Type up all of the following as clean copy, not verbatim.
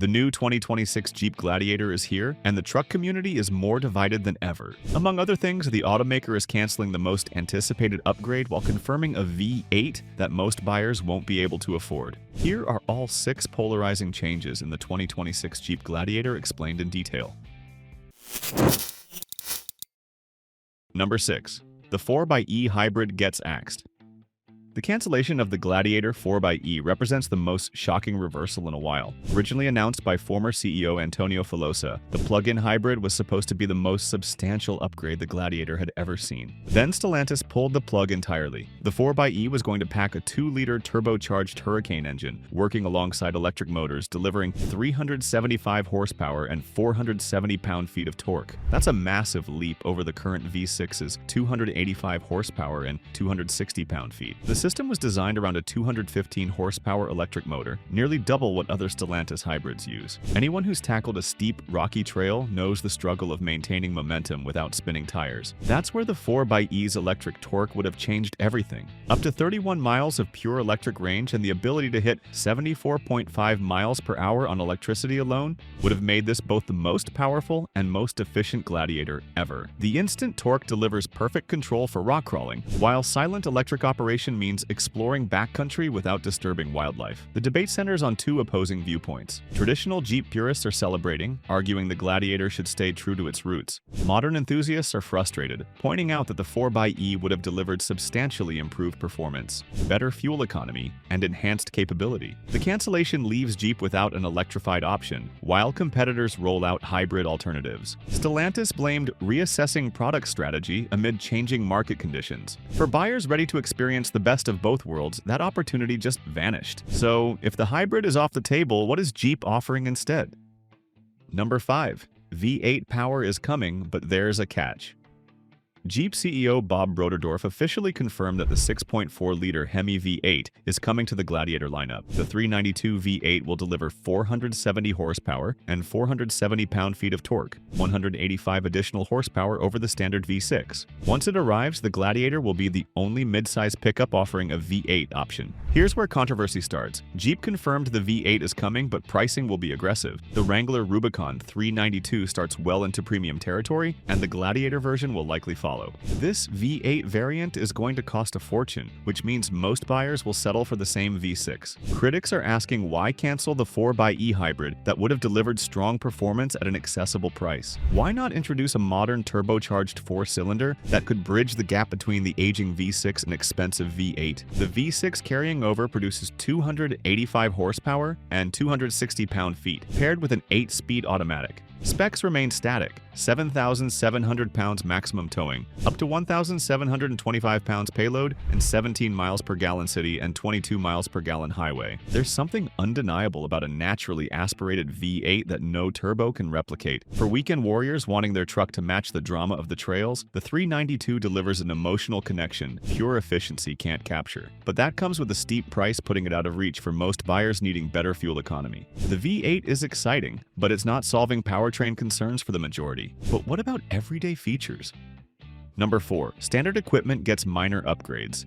The new 2026 Jeep Gladiator is here, and the truck community is more divided than ever. Among other things, the automaker is canceling the most anticipated upgrade while confirming a V8 that most buyers won't be able to afford. Here are all 6 polarizing changes in the 2026 Jeep Gladiator explained in detail. Number 6. The 4xe hybrid gets axed. The cancellation of the Gladiator 4xe represents the most shocking reversal in a while. Originally announced by former CEO Antonio Filosa, the plug-in hybrid was supposed to be the most substantial upgrade the Gladiator had ever seen. Then Stellantis pulled the plug entirely. The 4xe was going to pack a 2-liter turbocharged Hurricane engine, working alongside electric motors, delivering 375 horsepower and 470 pound-feet of torque. That's a massive leap over the current V6's 285 horsepower and 260 pound-feet. The system was designed around a 215 horsepower electric motor, nearly double what other Stellantis hybrids use. Anyone who's tackled a steep, rocky trail knows the struggle of maintaining momentum without spinning tires. That's where the 4xe's electric torque would have changed everything. Up to 31 miles of pure electric range and the ability to hit 74.5 miles per hour on electricity alone would have made this both the most powerful and most efficient Gladiator ever. The instant torque delivers perfect control for rock crawling, while silent electric operation means exploring backcountry without disturbing wildlife. The debate centers on 2 opposing viewpoints. Traditional Jeep purists are celebrating, arguing the Gladiator should stay true to its roots. Modern enthusiasts are frustrated, pointing out that the 4xe would have delivered substantially improved performance, better fuel economy, and enhanced capability. The cancellation leaves Jeep without an electrified option, while competitors roll out hybrid alternatives. Stellantis blamed reassessing product strategy amid changing market conditions. For buyers ready to experience the best of both worlds, that opportunity just vanished. So, if the hybrid is off the table, what is Jeep offering instead? Number 5. V8 power is coming, but there's a catch. Jeep CEO Bob Broderdorf officially confirmed that the 6.4-liter Hemi V8 is coming to the Gladiator lineup. The 392 V8 will deliver 470 horsepower and 470 pound-feet of torque, 185 additional horsepower over the standard V6. Once it arrives, the Gladiator will be the only mid-size pickup offering a V8 option. Here's where controversy starts. Jeep confirmed the V8 is coming, but pricing will be aggressive. The Wrangler Rubicon 392 starts well into premium territory, and the Gladiator version will likely follow. This V8 variant is going to cost a fortune, which means most buyers will settle for the same V6. Critics are asking why cancel the 4xe hybrid that would have delivered strong performance at an accessible price. Why not introduce a modern turbocharged 4-cylinder that could bridge the gap between the aging V6 and expensive V8? The V6 carrying over produces 285 horsepower and 260 pound-feet, paired with an 8-speed automatic. Specs remain static: 7,700 pounds maximum towing, up to 1,725 pounds payload, and 17 miles per gallon city and 22 miles per gallon highway. There's something undeniable about a naturally aspirated V8 that no turbo can replicate. For weekend warriors wanting their truck to match the drama of the trails, the 392 delivers an emotional connection pure efficiency can't capture. But that comes with a steep price, putting it out of reach for most buyers needing better fuel economy. The V8 is exciting, but it's not solving powertrain concerns for the majority. But what about everyday features? Number 4. Standard equipment gets minor upgrades.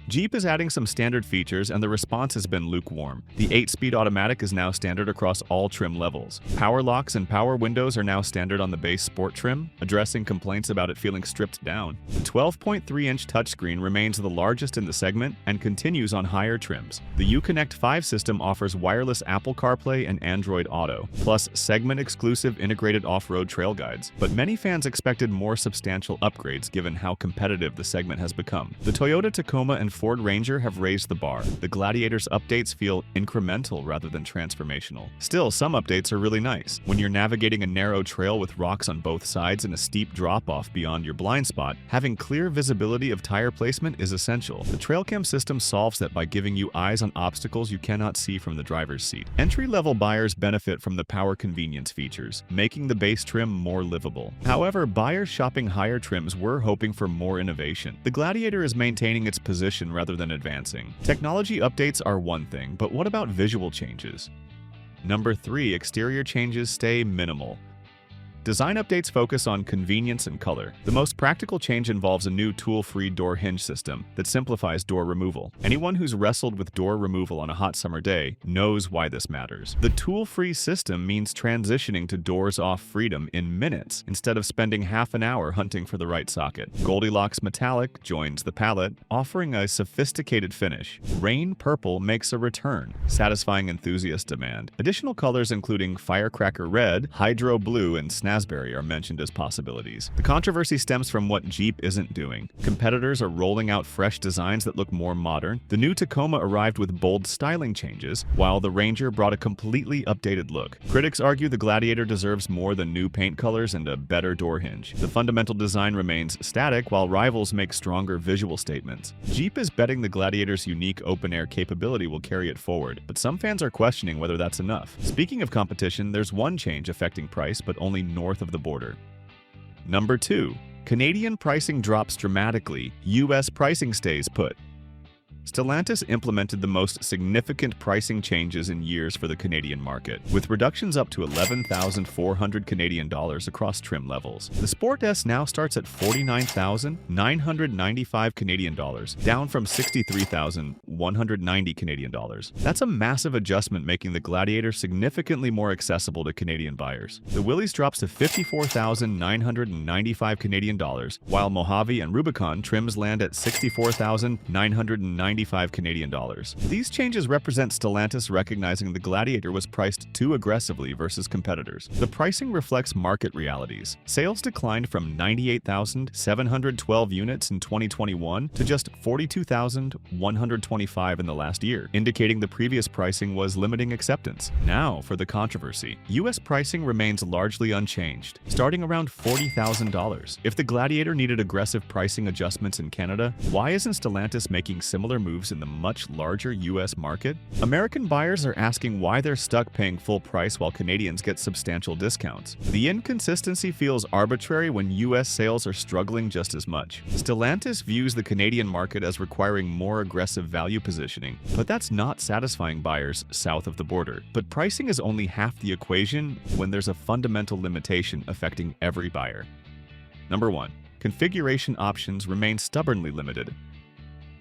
Jeep is adding some standard features, and the response has been lukewarm. The 8-speed automatic is now standard across all trim levels. Power locks and power windows are now standard on the base sport trim, addressing complaints about it feeling stripped down. The 12.3-inch touchscreen remains the largest in the segment and continues on higher trims. The Uconnect 5 system offers wireless Apple CarPlay and Android Auto, plus segment-exclusive integrated off-road trail guides. But many fans expected more substantial upgrades given how competitive the segment has become. The Toyota Tacoma and Ford Ranger have raised the bar. The Gladiator's updates feel incremental rather than transformational. Still, some updates are really nice. When you're navigating a narrow trail with rocks on both sides and a steep drop-off beyond your blind spot, having clear visibility of tire placement is essential. The TrailCam system solves that by giving you eyes on obstacles you cannot see from the driver's seat. Entry-level buyers benefit from the power convenience features, making the base trim more livable. However, buyers shopping higher trims were hoping for more innovation. The Gladiator is maintaining its position rather than advancing. Technology updates are one thing, but what about visual changes? Number 3. Exterior changes stay minimal. Design updates focus on convenience and color. The most practical change involves a new tool-free door hinge system that simplifies door removal. Anyone who's wrestled with door removal on a hot summer day knows why this matters. The tool-free system means transitioning to doors-off freedom in minutes instead of spending half an hour hunting for the right socket. Goldilocks Metallic joins the palette, offering a sophisticated finish. Rain Purple makes a return, satisfying enthusiast demand. Additional colors including Firecracker Red, Hydro Blue, and Snazberry are mentioned as possibilities. The controversy stems from what Jeep isn't doing. Competitors are rolling out fresh designs that look more modern. The new Tacoma arrived with bold styling changes, while the Ranger brought a completely updated look. Critics argue the Gladiator deserves more than new paint colors and a better door hinge. The fundamental design remains static, while rivals make stronger visual statements. Jeep is betting the Gladiator's unique open-air capability will carry it forward, but some fans are questioning whether that's enough. Speaking of competition, there's one change affecting price, but only north of the border. Number 2. Canadian pricing drops dramatically, US pricing stays put. Stellantis implemented the most significant pricing changes in years for the Canadian market, with reductions up to 11,400 Canadian dollars across trim levels. The Sport S now starts at 49,995 Canadian dollars, down from 63,190 Canadian dollars. That's a massive adjustment, making the Gladiator significantly more accessible to Canadian buyers. The Willys drops to 54,995 Canadian dollars, while Mojave and Rubicon trims land at 64,995 Canadian dollars. These changes represent Stellantis recognizing the Gladiator was priced too aggressively versus competitors. The pricing reflects market realities. Sales declined from 98,712 units in 2021 to just 42,125 in the last year, indicating the previous pricing was limiting acceptance. Now for the controversy. US pricing remains largely unchanged, starting around $40,000. If the Gladiator needed aggressive pricing adjustments in Canada, why isn't Stellantis making similar moves in the much larger US market? American buyers are asking why they're stuck paying full price while Canadians get substantial discounts. The inconsistency feels arbitrary when US sales are struggling just as much. Stellantis views the Canadian market as requiring more aggressive value positioning, but that's not satisfying buyers south of the border. But pricing is only half the equation when there's a fundamental limitation affecting every buyer. Number 1. Configuration options remain stubbornly limited.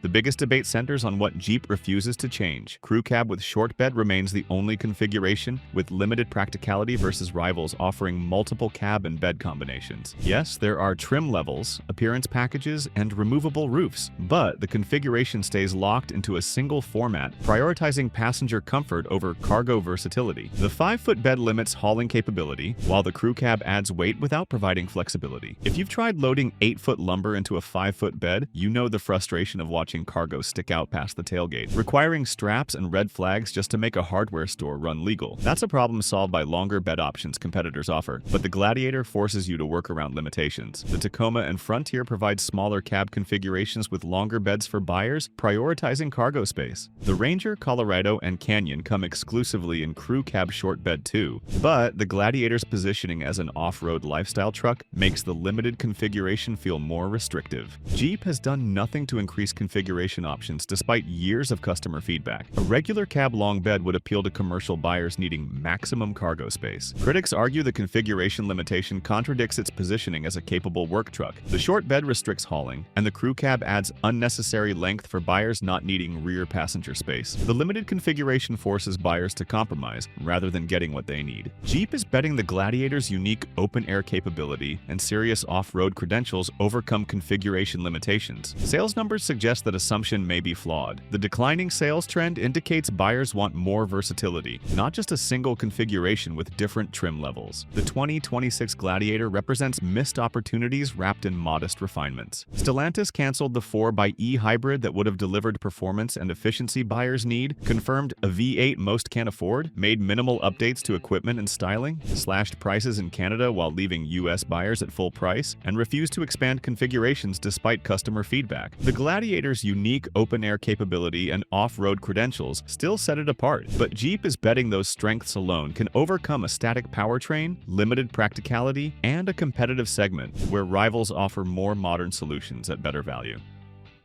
The biggest debate centers on what Jeep refuses to change. Crew cab with short bed remains the only configuration, with limited practicality versus rivals offering multiple cab and bed combinations. Yes, there are trim levels, appearance packages, and removable roofs, but the configuration stays locked into a single format, prioritizing passenger comfort over cargo versatility. The 5-foot bed limits hauling capability, while the crew cab adds weight without providing flexibility. If you've tried loading 8-foot lumber into a 5-foot bed, you know the frustration of watching cargo stick out past the tailgate, requiring straps and red flags just to make a hardware store run legal. That's a problem solved by longer bed options competitors offer, but the Gladiator forces you to work around limitations. The Tacoma and Frontier provide smaller cab configurations with longer beds for buyers, prioritizing cargo space. The Ranger, Colorado, and Canyon come exclusively in crew cab short bed too, but the Gladiator's positioning as an off-road lifestyle truck makes the limited configuration feel more restrictive. Jeep has done nothing to increase configuration options despite years of customer feedback. A regular cab long bed would appeal to commercial buyers needing maximum cargo space. Critics argue the configuration limitation contradicts its positioning as a capable work truck. The short bed restricts hauling, and the crew cab adds unnecessary length for buyers not needing rear passenger space. The limited configuration forces buyers to compromise rather than getting what they need. Jeep is betting the Gladiator's unique open-air capability and serious off-road credentials overcome configuration limitations. Sales numbers suggest that assumption may be flawed. The declining sales trend indicates buyers want more versatility, not just a single configuration with different trim levels. The 2026 Gladiator represents missed opportunities wrapped in modest refinements. Stellantis canceled the 4xe hybrid that would have delivered performance and efficiency buyers need, confirmed a V8 most can't afford, made minimal updates to equipment and styling, slashed prices in Canada while leaving US buyers at full price, and refused to expand configurations despite customer feedback. The Gladiator's unique open-air capability and off-road credentials still set it apart, but Jeep is betting those strengths alone can overcome a static powertrain, limited practicality, and a competitive segment where rivals offer more modern solutions at better value.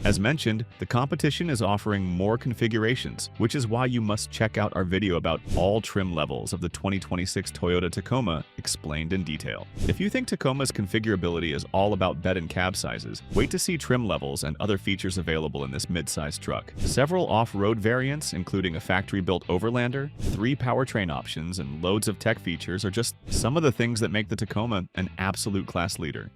As mentioned, the competition is offering more configurations, which is why you must check out our video about all trim levels of the 2026 Toyota Tacoma explained in detail. If you think Tacoma's configurability is all about bed and cab sizes, wait to see trim levels and other features available in this midsize truck. Several off-road variants, including a factory-built Overlander, 3 powertrain options, and loads of tech features are just some of the things that make the Tacoma an absolute class leader.